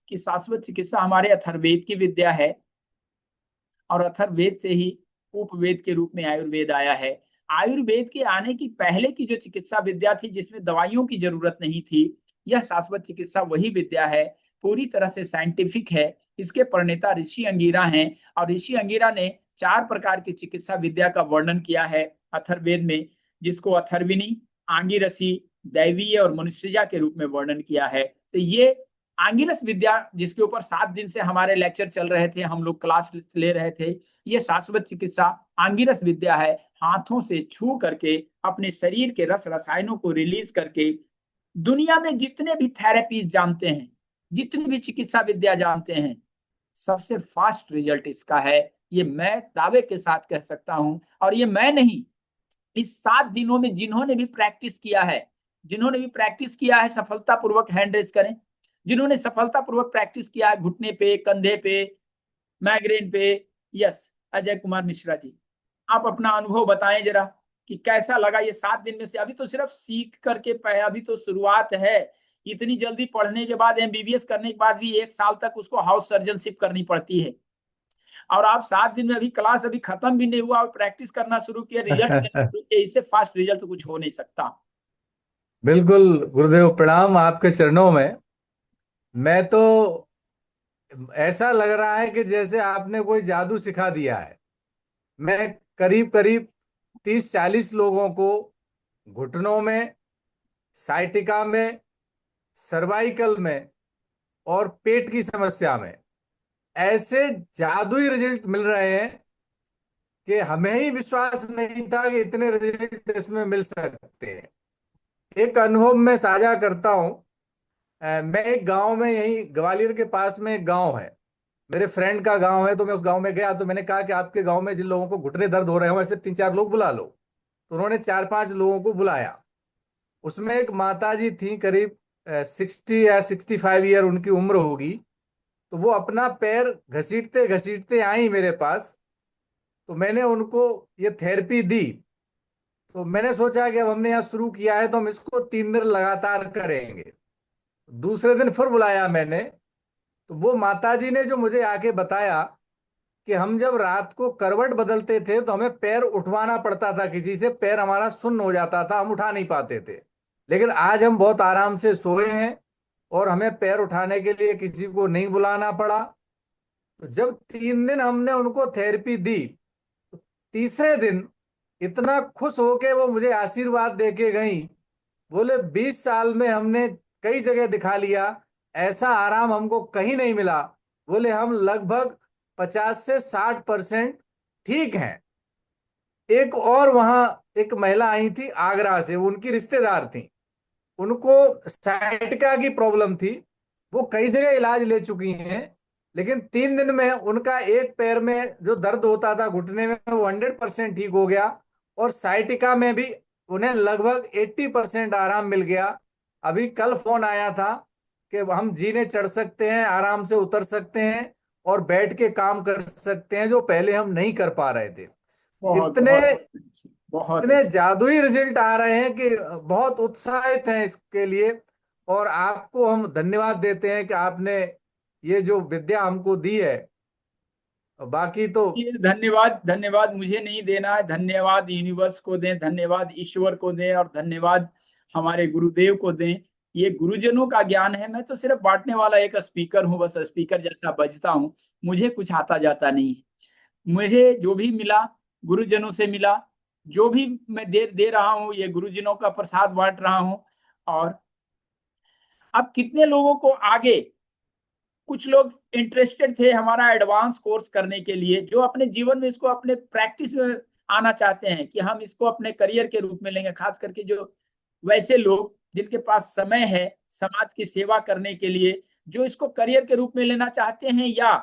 कि शाश्वत चिकित्सा हमारे अथर्ववेद की विद्या है, और अथर्ववेद से ही उपवेद के रूप में आयुर्वेद आया है। आयुर्वेद के आने की पहले की जो चिकित्सा विद्या थी, जिसमें दवाइयों की जरूरत नहीं थी, यह शाश्वत चिकित्सा वही विद्या है, पूरी तरह से साइंटिफिक है। इसके प्रणेता ऋषि अंगिरा हैं, और ऋषि अंगिरा ने 4 प्रकार की चिकित्सा विद्या का वर्णन किया है अथर्ववेद में, जिसको अथर्विनी, आंगिरसी, दैवीय और मनुष्यजा के रूप में वर्णन किया है। तो ये आंगिरस विद्या, जिसके ऊपर 7 दिन से हमारे लेक्चर चल रहे थे, हम लोग क्लास ले रहे थे, ये शाश्वत चिकित्सा आंगिरस विद्या है। हाथों से छू करके अपने शरीर के रस रसायनों को रिलीज करके दुनिया में जितने भी थेरेपीज जानते हैं, जितनी भी चिकित्सा विद्या जानते हैं, सबसे फास्ट रिजल्ट इसका है। ये मैं दावे के साथ कह सकता हूं, और ये मैं नहीं, इस 7 दिनों में जिन्होंने भी प्रैक्टिस किया है, जिन्होंने भी प्रैक्टिस किया है, सफलतापूर्वक हैंड रेस करें। जिन्होंने सफलतापूर्वक प्रैक्टिस किया है घुटने पे, कंधे पे, माइग्रेन पे, यस, अजय कुमार मिश्रा जी, आप अपना अनुभव बताएं जरा कि कैसा लगा ये 7 दिन में से। अभी तो सिर्फ सीख करके अभी तो शुरुआत है। इतनी जल्दी पढ़ने के बाद, एमबीबीएस करने के बाद भी 1 साल तक उसको हाउस सर्जनशिप करनी पड़ती है, और आप 7 दिन में, अभी क्लास अभी खत्म भी नहीं हुआ और प्रैक्टिस करना शुरू किया, रिजल्ट लेना शुरू किया, इससे फास्ट रिजल्ट तो कुछ हो नहीं सकता। बिल्कुल गुरुदेव, प्रणाम आपके चरणों में। मैं तो, ऐसा लग रहा है कि जैसे आपने कोई जादू सिखा दिया है। मैं करीब करीब 30-40 लोगों को घुटनों में, साइटिका में, सर्वाइकल में और पेट की समस्या में ऐसे जादुई रिजल्ट मिल रहे हैं कि हमें ही विश्वास नहीं था कि इतने रिजल्ट इसमें मिल सकते हैं। एक अनुभव मैं साझा करता हूं। मैं एक गांव में, यही ग्वालियर के पास में एक गांव है, मेरे फ्रेंड का गांव है। तो मैं उस गांव में गया, तो मैंने कहा कि आपके गांव में जिन लोगों को घुटने दर्द हो रहे हो, ऐसे 3-4 लोग बुला लो। तो उन्होंने 4-5 लोगों को बुलाया। उसमें एक माता जी थी, करीब 60 या 65 ईयर उनकी उम्र होगी। तो वो अपना पैर घसीटते घसीटते आई मेरे पास। तो मैंने उनको ये थेरेपी दी। तो मैंने सोचा कि अब हमने यहाँ शुरू किया है तो हम इसको 3 दिन लगातार करेंगे। दूसरे दिन फिर बुलाया मैंने। तो वो माताजी ने जो मुझे आके बताया कि हम जब रात को करवट बदलते थे तो हमें पैर उठवाना पड़ता था किसी से, पैर हमारा सुन्न हो जाता था, हम उठा नहीं पाते थे। लेकिन आज हम बहुत आराम से सोए हैं और हमें पैर उठाने के लिए किसी को नहीं बुलाना पड़ा। तो जब 3 दिन हमने उनको थेरेपी दी, तो तीसरे दिन इतना खुश होके वो मुझे आशीर्वाद दे के गई। बोले 20 साल में हमने कई जगह दिखा लिया, ऐसा आराम हमको कहीं नहीं मिला। बोले हम लगभग 50 से 60% ठीक हैं। एक और वहां एक महिला आई थी आगरा से, वो उनकी रिश्तेदार थी। उनको साइटिका की प्रॉब्लम थी। वो कई जगह इलाज ले चुकी हैं, लेकिन 3 दिन में उनका एक पैर में जो दर्द होता था घुटने में, वो 100% ठीक हो गया। और साइटिका में भी उन्हें लगभग 80% आराम मिल गया। अभी कल फोन आया था कि हम जीने चढ़ सकते हैं, आराम से उतर सकते हैं और बैठ के काम कर सकते हैं, जो पहले हम नहीं कर पा रहे थे। बहुत इतने बहुत अच्छी, बहुत इतने अच्छी। जादुई रिजल्ट आ रहे हैं कि बहुत उत्साहित हैं इसके लिए। और आपको हम धन्यवाद देते हैं कि आपने ये जो विद्या हमको दी है। बाकी तो ये धन्यवाद, धन्यवाद मुझे नहीं देना है, धन्यवाद यूनिवर्स को दें, धन्यवाद ईश्वर को दें, और धन्यवाद हमारे गुरुदेव को दें। ये गुरुजनों का ज्ञान है, मैं तो सिर्फ बांटने वाला एक स्पीकर हूँ, बस स्पीकर जैसा बजता हूँ। मुझे कुछ आता जाता नहीं है। मुझे जो भी मिला गुरुजनों से मिला, जो भी मैं दे दे रहा हूँ, ये गुरुजनों का प्रसाद बांट रहा हूँ। और अब कितने लोगों को आगे, कुछ लोग इंटरेस्टेड थे हमारा एडवांस कोर्स करने के लिए, जो अपने जीवन में इसको अपने प्रैक्टिस में आना चाहते हैं कि हम इसको अपने करियर के रूप में लेंगे। खास करके जो वैसे लोग जिनके पास समय है समाज की सेवा करने के लिए, जो इसको करियर के रूप में लेना चाहते हैं, या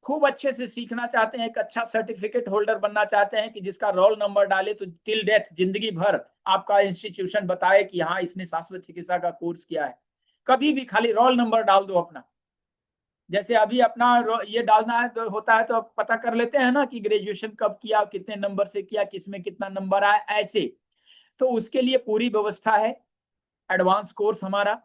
खूब अच्छे से सीखना चाहते हैं, एक अच्छा सर्टिफिकेट होल्डर बनना चाहते हैं कि जिसका रोल नंबर डाले तो टिल डेथ, जिंदगी भर आपका इंस्टीट्यूशन बताए कि हाँ इसने शाश्वत चिकित्सा का कोर्स किया है। कभी भी खाली रोल नंबर डाल दो अपना। जैसे अभी अपना ये डालना है तो होता है, तो पता कर लेते हैं ना कि ग्रेजुएशन कब किया, कितने नंबर से किया, किसमें कितना नंबर आया, ऐसे। तो उसके लिए पूरी व्यवस्था है, एडवांस कोर्स हमारा।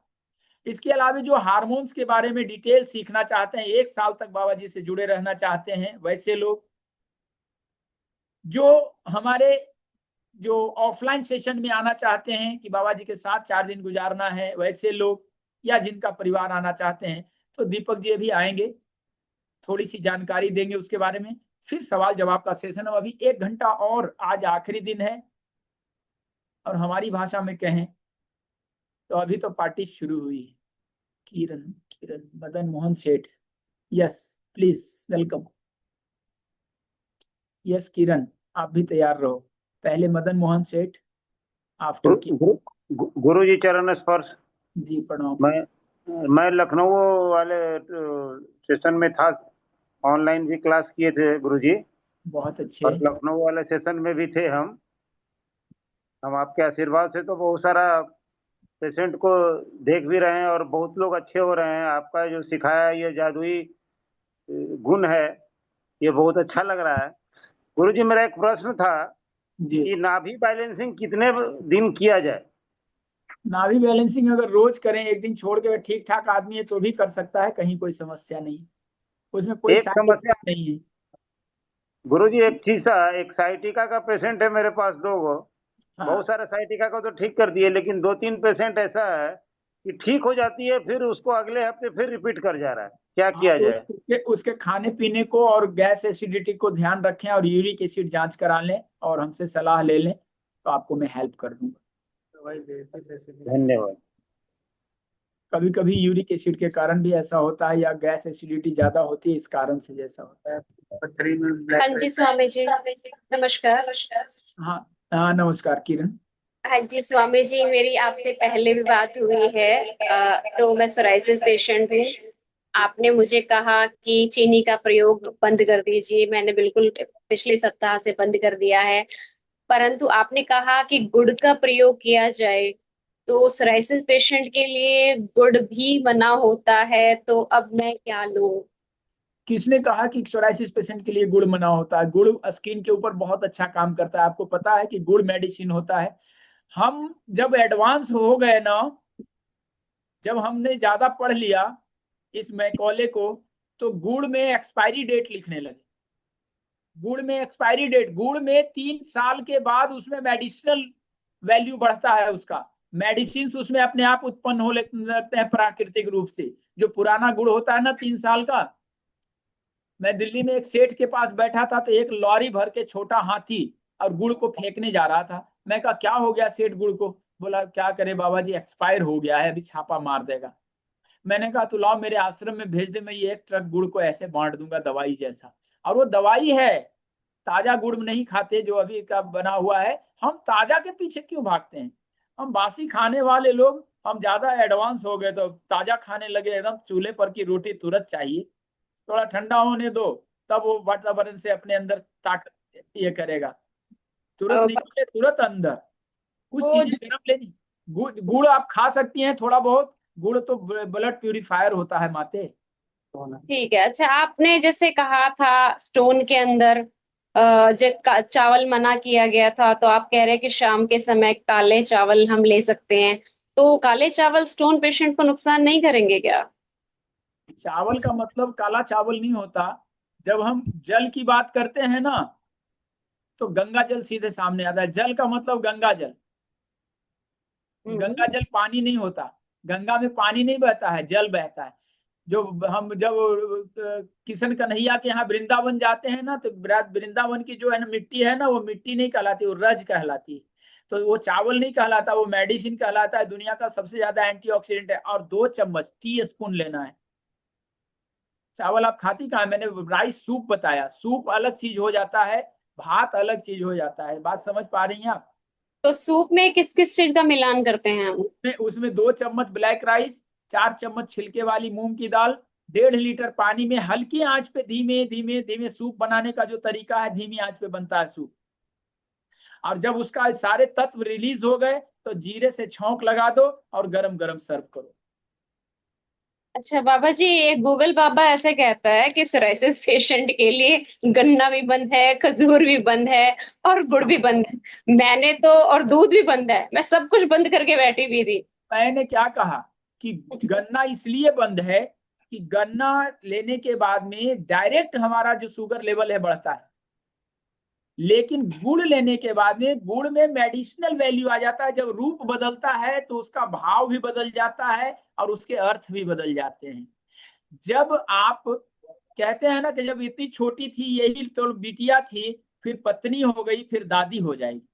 इसके अलावा जो हार्मोन्स के बारे में डिटेल सीखना चाहते हैं, 1 साल तक बाबा जी से जुड़े रहना चाहते हैं, वैसे लोग, जो हमारे जो ऑफलाइन सेशन में आना चाहते हैं कि बाबा जी के साथ 4 दिन गुजारना है, वैसे लोग, या जिनका परिवार आना चाहते हैं, तो दीपक जी अभी आएंगे, थोड़ी सी जानकारी देंगे उसके बारे में, फिर सवाल जवाब का सेशन। अभी 1 घंटा और, आज आखिरी दिन है, और हमारी भाषा में कहें तो अभी तो पार्टी शुरू हुई है। किरण, किरण मदन मोहन सेठ, यस प्लीज वेलकम। यस किरण, आप भी तैयार रहो, पहले मदन मोहन सेठ, आफ्टर की। गुरु जी चरण स्पर्श। जी प्रणाम। मैं लखनऊ वाले सेशन में था, ऑनलाइन भी क्लास किए थे गुरु जी, बहुत अच्छे। और लखनऊ वाले सेशन में भी थे हम आपके आशीर्वाद से तो बहुत सारा पेशेंट को देख भी रहे हैं, और बहुत लोग अच्छे हो रहे हैं। आपका जो सिखाया ये जादुई गुण है, ये बहुत अच्छा लग रहा है। गुरु जी मेरा एक प्रश्न था जी, कि नाभि बैलेंसिंग कितने दिन किया जाए? नाभि बैलेंसिंग अगर रोज करें, एक दिन छोड़ के, ठीक ठाक आदमी है तो भी कर सकता है, कहीं कोई समस्या नहीं, उसमें कोई एक साइड समस्या इफेक्ट नहीं है। गुरु जी, एक चीज था, एक साइटिका का पेशेंट है मेरे पास 2 गो। बहुत हाँ, सारे साइटिका को तो ठीक कर दिए, लेकिन 2-3 पेशेंट ऐसा है कि ठीक हो जाती है, फिर उसको अगले हफ्ते फिर रिपीट कर जा रहा है। क्या हाँ, किया तो जाए? उसके खाने पीने को और गैस एसिडिटी को ध्यान रखें, और यूरिक एसिड जांच करा लें, और हमसे सलाह ले लें, तो आपको मैं हेल्प कर दूंगा। धन्यवाद। कभी कभी यूरिक एसिड के कारण भी ऐसा होता है, या गैस एसिडिटी ज्यादा होती है, इस कारण से जैसा होता है। हाँ जी स्वामी जी, नमस्कार। हाँ, हाँ नमस्कार किरण। हाँ जी स्वामी जी, मेरी आपसे पहले भी बात हुई है। तो मैं सोराइसिस पेशेंट हूँ। आपने मुझे कहा कि चीनी का प्रयोग बंद कर दीजिए, मैंने बिल्कुल पिछले सप्ताह से बंद कर दिया है। परंतु आपने कहा कि गुड़ का प्रयोग किया जाए, तो सोराइसिस पेशेंट के लिए गुड़ भी मना होता है, तो अब मैं क्या लूं? किसने कहा कि सोराइसिस पेशेंट के लिए गुड़ मना होता है? गुड़ स्किन के ऊपर बहुत अच्छा काम करता है, आपको पता है कि गुड़ मेडिसिन होता है। हम जब एडवांस हो गए ना, जब हमने ज्यादा पढ़ लिया इस मैकॉले को, तो गुड़ में एक्सपायरी डेट लिखने लगे। गुड़ में एक्सपायरी डेट, गुड़ में 3 साल के बाद उसमें मेडिसिनल वैल्यू बढ़ता है उसका, मेडिसिन उसमें अपने आप उत्पन्न हो लगते हैं प्राकृतिक रूप से। जो पुराना गुड़ होता है ना 3 साल का, मैं दिल्ली में एक सेठ के पास बैठा था, तो एक लॉरी भर के छोटा हाथी और गुड़ को फेंकने जा रहा था। मैं कहा क्या हो गया सेठ गुड़ को? बोला क्या करे बाबा जी, एक्सपायर हो गया है, अभी छापा मार देगा। मैंने कहा तो लाओ मेरे आश्रम में भेज दे, मैं ये 1 ट्रक गुड़ को ऐसे बांट दूंगा दवाई जैसा। और वो दवाई है, ताजा गुड़ नहीं खाते जो अभी का बना हुआ है। हम ताजा के पीछे क्यों भागते हैं? हम बासी खाने वाले लोग, हम ज्यादा एडवांस हो गए तो ताजा खाने लगे, एकदम चूल्हे पर की रोटी तुरंत चाहिए, थोड़ा ठंडा होने दो, तब वो वातावरण से अपने अंदर ताकत ये करेगा, तुरंत अ, निकाले तुरंत अंदर। कुछ वो चीजें गर्म लेनी। गुड़ गुड़ आप खा सकती हैं थोड़ा बहुत, गुड़ तो ब्लड प्यूरिफायर होता है माते। ठीक है। अच्छा, आपने जैसे कहा था स्टोन के अंदर जब चावल मना किया गया था, तो आप कह रहे हैं कि शाम के समय काले चावल हम ले सकते हैं, तो काले चावल स्टोन पेशेंट को नुकसान नहीं करेंगे क्या? चावल का मतलब काला चावल नहीं होता। जब हम जल की बात करते हैं ना, तो गंगा जल सीधे सामने आता है। जल का मतलब गंगा जल। गंगा हम्म। जल पानी नहीं होता, गंगा में पानी नहीं बहता है, जल बहता है। जो हम जब किशन कन्हैया के यहाँ वृंदावन जाते हैं ना, तो वृंदावन की जो है ना मिट्टी है ना, वो मिट्टी नहीं कहलाती, वो रज कहलाती है। तो वो चावल नहीं कहलाता, वो मेडिसिन कहलाता है, दुनिया का सबसे ज्यादा एंटीऑक्सीडेंट है। और 2 चम्मच टी स्पून लेना है। चावल आप खाती कहाँ? मैंने राइस सूप बताया, सूप अलग चीज हो जाता है, भात अलग चीज हो जाता है। बात समझ पा रही हैं आप? तो सूप में किस किस चीज का मिलान करते हैं हम? उसमें 2 चम्मच ब्लैक राइस, 4 चम्मच छिलके वाली मूंग की दाल, 1.5 लीटर पानी में हल्की आंच पे धीमे धीमे धीमे, सूप बनाने का जो तरीका है धीमी आंच पे बनता है सूप। और जब उसका सारे तत्व रिलीज हो गए, तो जीरे से छौंक लगा दो और गरम गरम सर्व करो। अच्छा बाबा जी, एक गूगल बाबा ऐसे कहता है कि सोराइसिस पेशेंट के लिए गन्ना भी बंद है, खजूर भी बंद है, और गुड़ भी बंद है। मैंने तो, और दूध भी बंद है, मैं सब कुछ बंद करके बैठी हुई थी। मैंने क्या कहा कि गन्ना इसलिए बंद है कि गन्ना लेने के बाद में डायरेक्ट हमारा जो शुगर लेवल है बढ़ता है, लेकिन गुड़ लेने के बाद में गुड़ में मेडिसिनल वैल्यू आ जाता है। जब रूप बदलता है तो उसका भाव भी बदल जाता है और उसके अर्थ भी बदल जाते हैं। जब आप कहते हैं ना कि जब इतनी छोटी थी यही तो बिटिया थी, फिर पत्नी हो गई, फिर दादी हो जाएगी।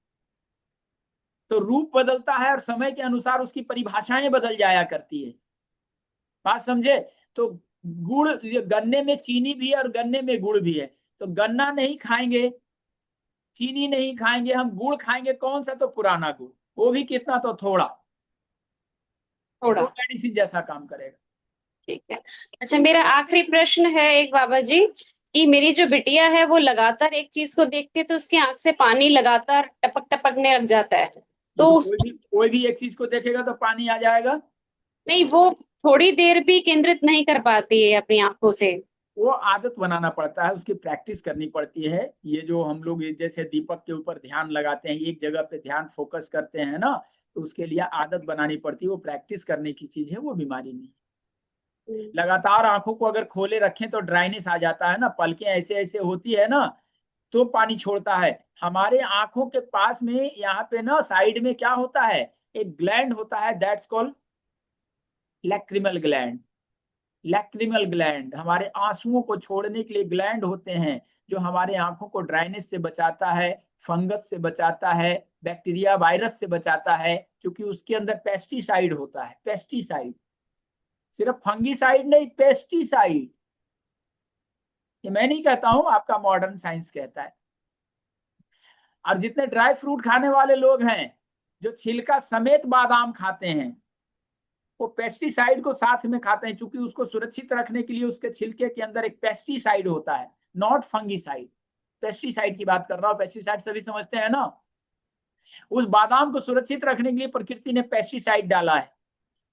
तो रूप बदलता है और समय के अनुसार उसकी परिभाषाएं बदल जाया करती है। बात समझे? तो गुड़, गन्ने में चीनी भी है और गन्ने में गुड़ भी है। तो गन्ना नहीं खाएंगे, चीनी नहीं खाएंगे, हम गुड़ खाएंगे। कौन सा? तो पुराना गुड़, वो भी कितना? तो थोड़ा थोड़ा। मेडिसिन जैसा काम करेगा। ठीक है। अच्छा, मेरा आखिरी प्रश्न है एक बाबा जी, कि मेरी जो बिटिया है वो लगातार एक चीज को देखती है तो उसकी आंख से पानी लगातार टपक टपकने लग जाता है। तो तो कोई भी एक चीज को देखेगा तो पानी आ जाएगा। नहीं, वो थोड़ी देर भी केंद्रित नहीं कर पाती है अपनी आंखों से। वो आदत बनाना पड़ता है, उसकी प्रैक्टिस करनी पड़ती है। ये जो हम लोग जैसे दीपक के ऊपर ध्यान लगाते हैं, एक जगह पे ध्यान फोकस करते हैं ना, तो उसके लिए आदत बनानी पड़ती है। वो प्रैक्टिस करने की चीज है, वो बीमारी नहीं। लगातार आंखों को अगर खोले रखें तो ड्राइनेस आ जाता है ना, पलकें ऐसे ऐसे होती है ना, तो पानी छोड़ता है। हमारे आंखों के पास में यहाँ पे ना साइड में क्या होता है, एक ग्लैंड होता है, that's called lacrimal gland. Lacrimal gland हमारे आंसुओं को छोड़ने के लिए ग्लैंड होते हैं, जो हमारे आंखों को ड्राइनेस से बचाता है, फंगस से बचाता है, बैक्टीरिया वायरस से बचाता है, क्योंकि उसके अंदर पेस्टिसाइड होता है। पेस्टिसाइड, सिर्फ फंगीसाइड नहीं, पेस्टिसाइड। ये मैं नहीं कहता हूं, आपका मॉडर्न साइंस कहता है। और जितने ड्राई फ्रूट खाने वाले लोग हैं, जो छिलका समेत बादाम खाते हैं, वो पेस्टिसाइड को साथ में खाते हैं, क्योंकि उसको सुरक्षित रखने के लिए उसके छिलके के अंदर एक पेस्टिसाइड होता है, नॉट फंगीसाइड। पेस्टिसाइड की बात कर रहा हूं, पेस्टिसाइड सभी समझते हैं ना। उस बादाम को सुरक्षित रखने के लिए प्रकृति ने पेस्टिसाइड डाला है।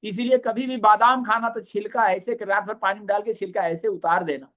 इसीलिए कभी भी बादाम खाना तो छिलका ऐसे रात भर पानी में डाल के छिलका ऐसे उतार देना,